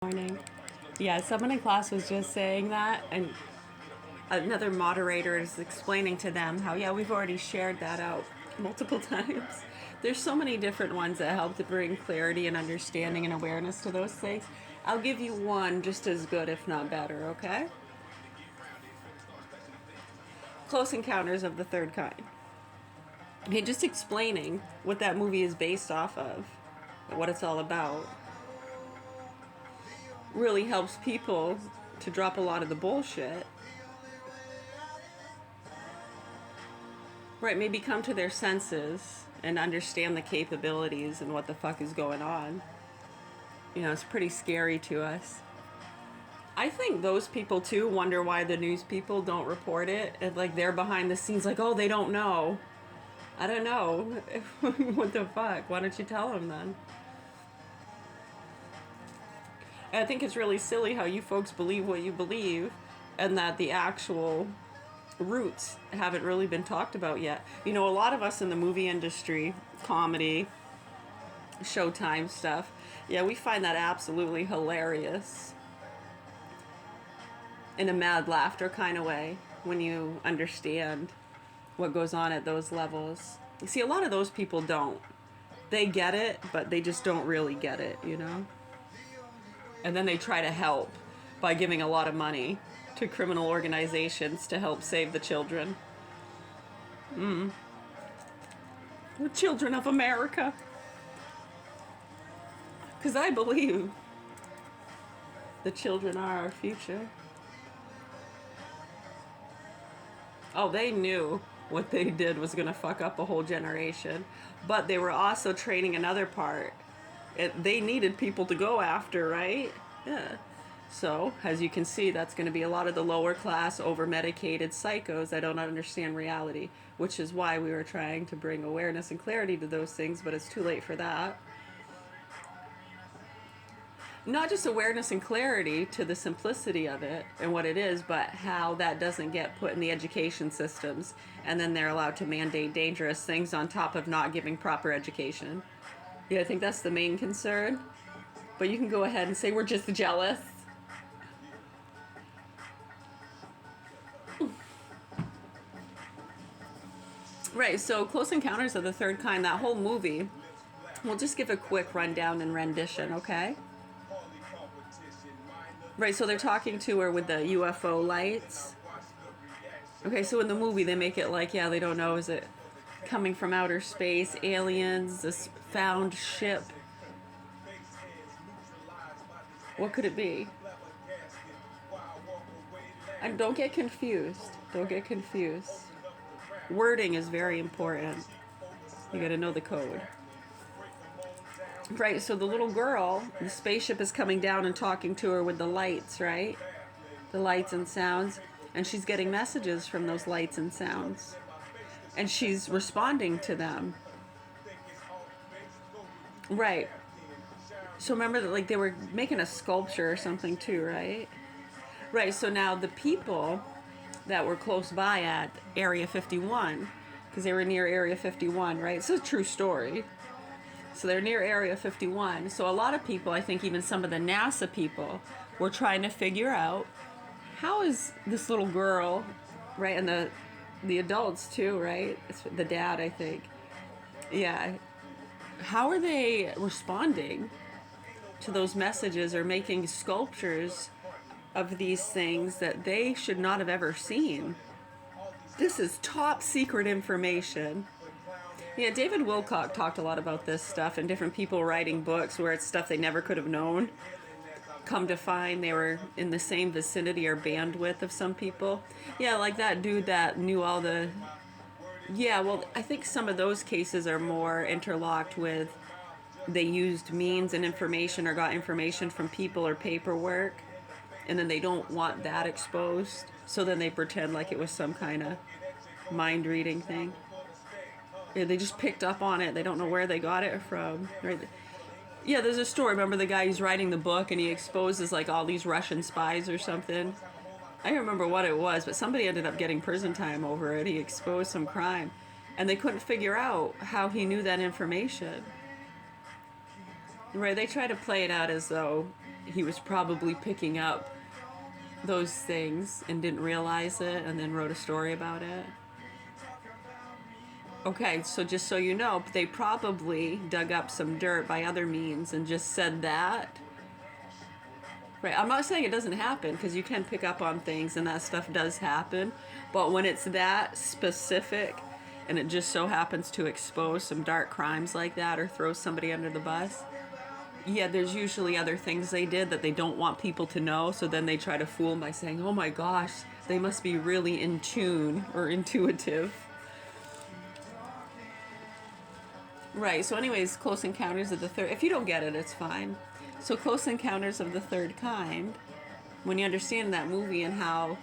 Morning. Yeah, someone in class was just saying that, and another moderator is explaining to them how, yeah, we've already shared that out multiple times. There's so many different ones that help to bring clarity and understanding and awareness to those things. I'll give you one just as good, if not better, okay? Close Encounters of the Third Kind. Okay, just explaining what that movie is based off of, what it's all about, really helps people to drop a lot of the bullshit. Right, maybe come to their senses and understand the capabilities and what the fuck is going on. You know, it's pretty scary to us. I think those people too wonder why the news people don't report it. And like they're behind the scenes like, oh, they don't know. I don't know. What the fuck? Why don't you tell them then? I think it's really silly how you folks believe what you believe and that the actual roots haven't really been talked about yet. You know, a lot of us in the movie industry, comedy, Showtime stuff, yeah, we find that absolutely hilarious in a mad laughter kind of way when you understand what goes on at those levels. You see, a lot of those people don't. They get it, but they just don't really get it, you know? And then they try to help by giving a lot of money to criminal organizations to help save the children. The children of America. Because I believe the children are our future. Oh, they knew what they did was going to fuck up a whole generation. But they were also training another part. They needed people to go after, right? Yeah. So, as you can see, that's going to be a lot of the lower class, over-medicated psychos that don't understand reality, which is why we were trying to bring awareness and clarity to those things, but it's too late for that. Not just awareness and clarity to the simplicity of it and what it is, but how that doesn't get put in the education systems, and then they're allowed to mandate dangerous things on top of not giving proper education. Yeah, I think that's the main concern. But you can go ahead and say we're just jealous. Right, so Close Encounters of the Third Kind, that whole movie, we'll just give a quick rundown and rendition, okay? Right, so they're talking to her with the UFO lights. Okay, so in the movie they make it like, yeah, they don't know, is it coming from outer space, aliens, this found ship? What could it be? And don't get confused. Don't get confused. Wording is very important. You gotta know the code. Right, so the little girl, the spaceship is coming down and talking to her with the lights, right? The lights and sounds. And she's getting messages from those lights and sounds. And she's responding to them. Right. So remember that, like, they were making a sculpture or something too, right? Right, so now the people that were close by at Area 51, because they were near Area 51, right? It's a true story. So they're near Area 51. So a lot of people, I think even some of the NASA people, were trying to figure out how is this little girl, right, and the adults too, right? It's the dad, I think. Yeah. How are they responding to those messages or making sculptures of these things that they should not have ever seen? This is top secret information. Yeah, David Wilcock talked a lot about this stuff and different people writing books where it's stuff they never could have known. Come to find they were in the same vicinity or bandwidth of some people. Yeah, like that dude that knew all the... Yeah, well, I think some of those cases are more interlocked with they used means and information or got information from people or paperwork, and then they don't want that exposed, so then they pretend like it was some kind of mind-reading thing. Yeah, they just picked up on it. They don't know where they got it from. Right? Yeah, there's a story. Remember the guy who's writing the book and he exposes like all these Russian spies or something? I don't remember what it was, but somebody ended up getting prison time over it. He exposed some crime. And they couldn't figure out how he knew that information. Right, they try to play it out as though he was probably picking up those things and didn't realize it and then wrote a story about it. Okay, so just so you know, they probably dug up some dirt by other means and just said that. Right, I'm not saying it doesn't happen, because you can pick up on things and that stuff does happen, but when it's that specific and it just so happens to expose some dark crimes like that or throw somebody under the bus, yeah, there's usually other things they did that they don't want people to know, so then they try to fool them by saying, oh my gosh, they must be really in tune or intuitive. Right, so anyways, Close Encounters of the Third... If you don't get it, it's fine. So Close Encounters of the Third Kind, when you understand that movie and how,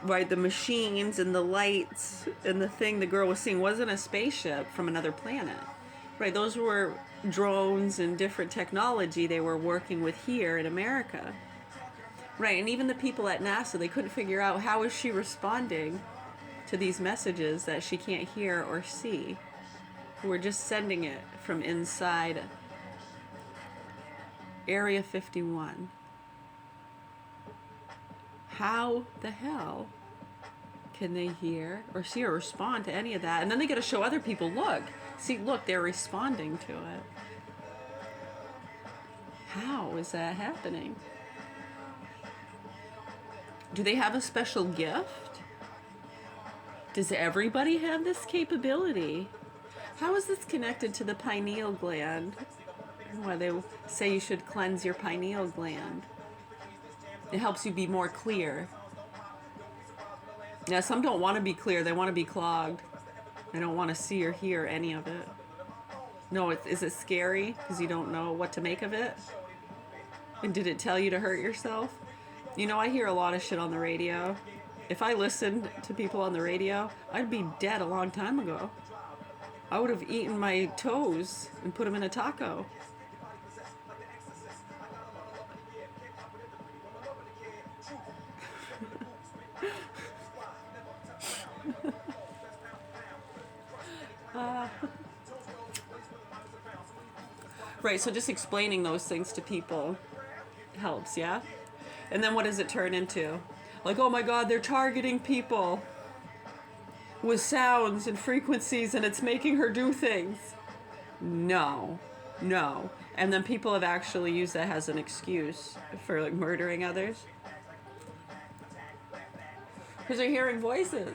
right, the machines and the lights and the thing the girl was seeing wasn't a spaceship from another planet. Right, those were drones and different technology they were working with here in America. Right, and even the people at NASA, they couldn't figure out how is she responding to these messages that she can't hear or see. We're just sending it from inside Area 51. How the hell can they hear or see or respond to any of that? And then they got to show other people, look, see, look, they're responding to it. How is that happening? Do they have a special gift? Does everybody have this capability? How is this connected to the pineal gland? Why they say you should cleanse your pineal gland. It helps you be more clear. Now, some don't want to be clear. They want to be clogged. They don't want to see or hear any of it. No, is it scary because you don't know what to make of it? And did it tell you to hurt yourself? You know, I hear a lot of shit on the radio. If I listened to people on the radio, I'd be dead a long time ago. I would have eaten my toes and put them in a taco. Right, so just explaining those things to people helps, yeah? And then what does it turn into? Like, oh my God, they're targeting people with sounds and frequencies and it's making her do things. No. And then people have actually used that as an excuse for like murdering others. Because they're hearing voices.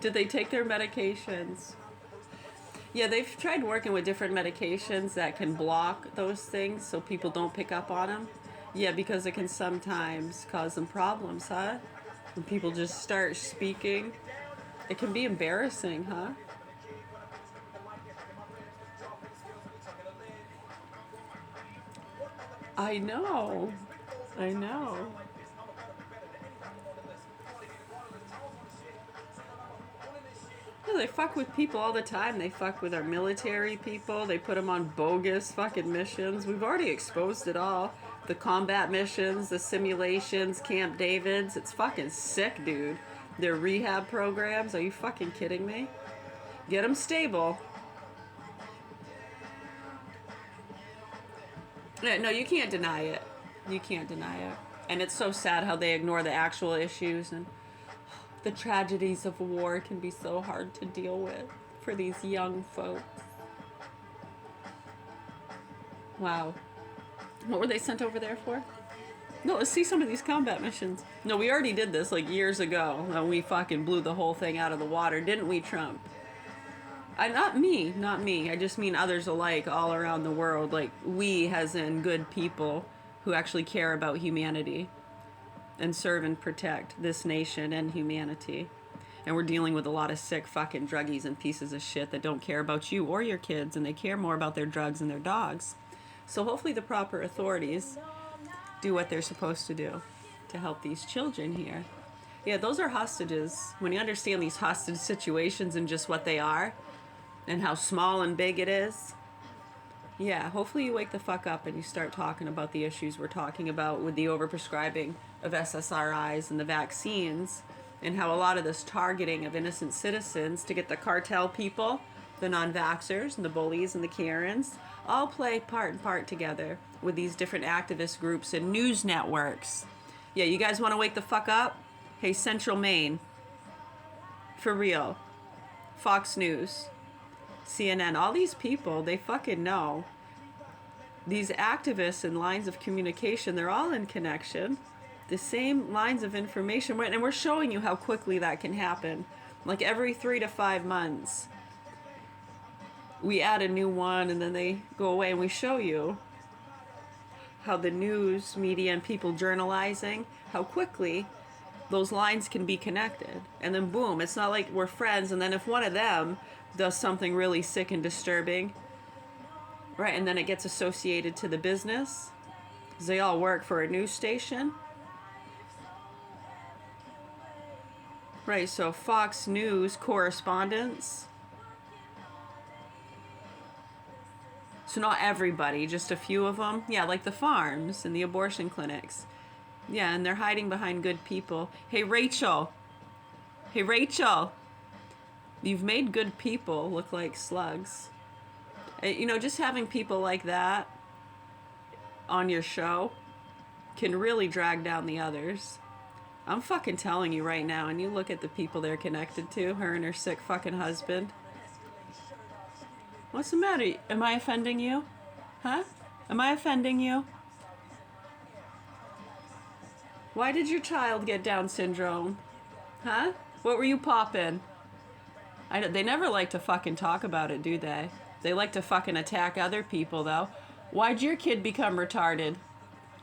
Did they take their medications? Yeah, they've tried working with different medications that can block those things so people don't pick up on them. Yeah, because it can sometimes cause them problems, huh? When people just start speaking. It can be embarrassing, huh? I know. Yeah, they fuck with people all the time. They fuck with our military people. They put them on bogus fucking missions. We've already exposed it all. The combat missions, the simulations, Camp David's. It's fucking sick, dude. Their rehab programs. Are you fucking kidding me? Get them stable. Yeah, no, you can't deny it. You can't deny it. And it's so sad how they ignore the actual issues, and the tragedies of war can be so hard to deal with for these young folks. Wow. What were they sent over there for? No, let's see some of these combat missions. No, we already did this like years ago when we fucking blew the whole thing out of the water, didn't we, Trump? Not me. I just mean others alike all around the world. Like, we as in good people who actually care about humanity and serve and protect this nation and humanity. And we're dealing with a lot of sick fucking druggies and pieces of shit that don't care about you or your kids, and they care more about their drugs and their dogs. So hopefully the proper authorities do what they're supposed to do to help these children here. Yeah, those are hostages. When you understand these hostage situations and just what they are and how small and big it is, yeah, hopefully you wake the fuck up and you start talking about the issues we're talking about with the overprescribing of SSRIs and the vaccines, and how a lot of this targeting of innocent citizens to get the cartel people the non-vaxxers and the bullies and the Karens, all play part and part together with these different activist groups and news networks. Yeah, you guys want to wake the fuck up? Hey, Central Maine. For real. Fox News. CNN. All these people, they fucking know. These activists and lines of communication, they're all in connection. The same lines of information. And we're showing you how quickly that can happen. Like every 3 to 5 months. We add a new one and then they go away, and we show you how the news media and people journalizing, how quickly those lines can be connected. And then boom, it's not like we're friends, and then if one of them does something really sick and disturbing, right, and then it gets associated to the business, because they all work for a news station. Right, so Fox News correspondents. So not everybody, just a few of them. Yeah, like the farms and the abortion clinics. Yeah, and they're hiding behind good people. Hey, Rachel. Hey, Rachel. You've made good people look like slugs. You know, just having people like that on your show can really drag down the others. I'm fucking telling you right now, and you look at the people they're connected to, her and her sick fucking husband. What's the matter? Am I offending you? Huh? Am I offending you? Why did your child get Down syndrome? Huh? What were you popping? They never like to fucking talk about it, do they? They like to fucking attack other people, though. Why'd your kid become retarded?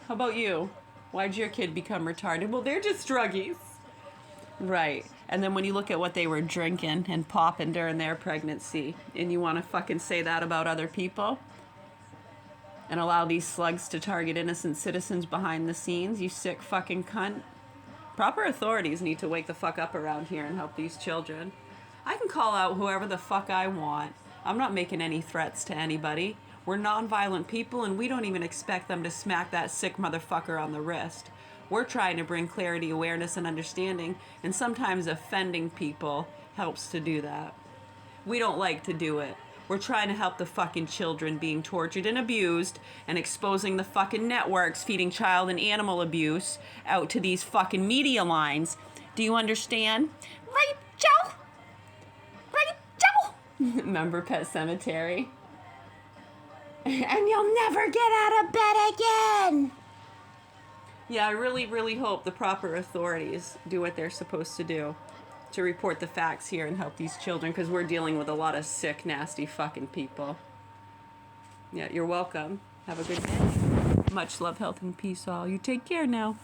How about you? Why'd your kid become retarded? Well, they're just druggies. Right. And then when you look at what they were drinking and popping during their pregnancy, and you want to fucking say that about other people and allow these slugs to target innocent citizens behind the scenes, you sick fucking cunt. Proper authorities need to wake the fuck up around here and help these children. I can call out whoever the fuck I want. I'm not making any threats to anybody. We're nonviolent people, and we don't even expect them to smack that sick motherfucker on the wrist. We're trying to bring clarity, awareness, and understanding, and sometimes offending people helps to do that. We don't like to do it. We're trying to help the fucking children being tortured and abused, and exposing the fucking networks feeding child and animal abuse out to these fucking media lines. Do you understand? Rachel! Rachel! Remember Pet Cemetery? And you'll never get out of bed again! Yeah, I really, really hope the proper authorities do what they're supposed to do to report the facts here and help these children, because we're dealing with a lot of sick, nasty fucking people. Yeah, you're welcome. Have a good day. Much love, health, and peace all. You take care now.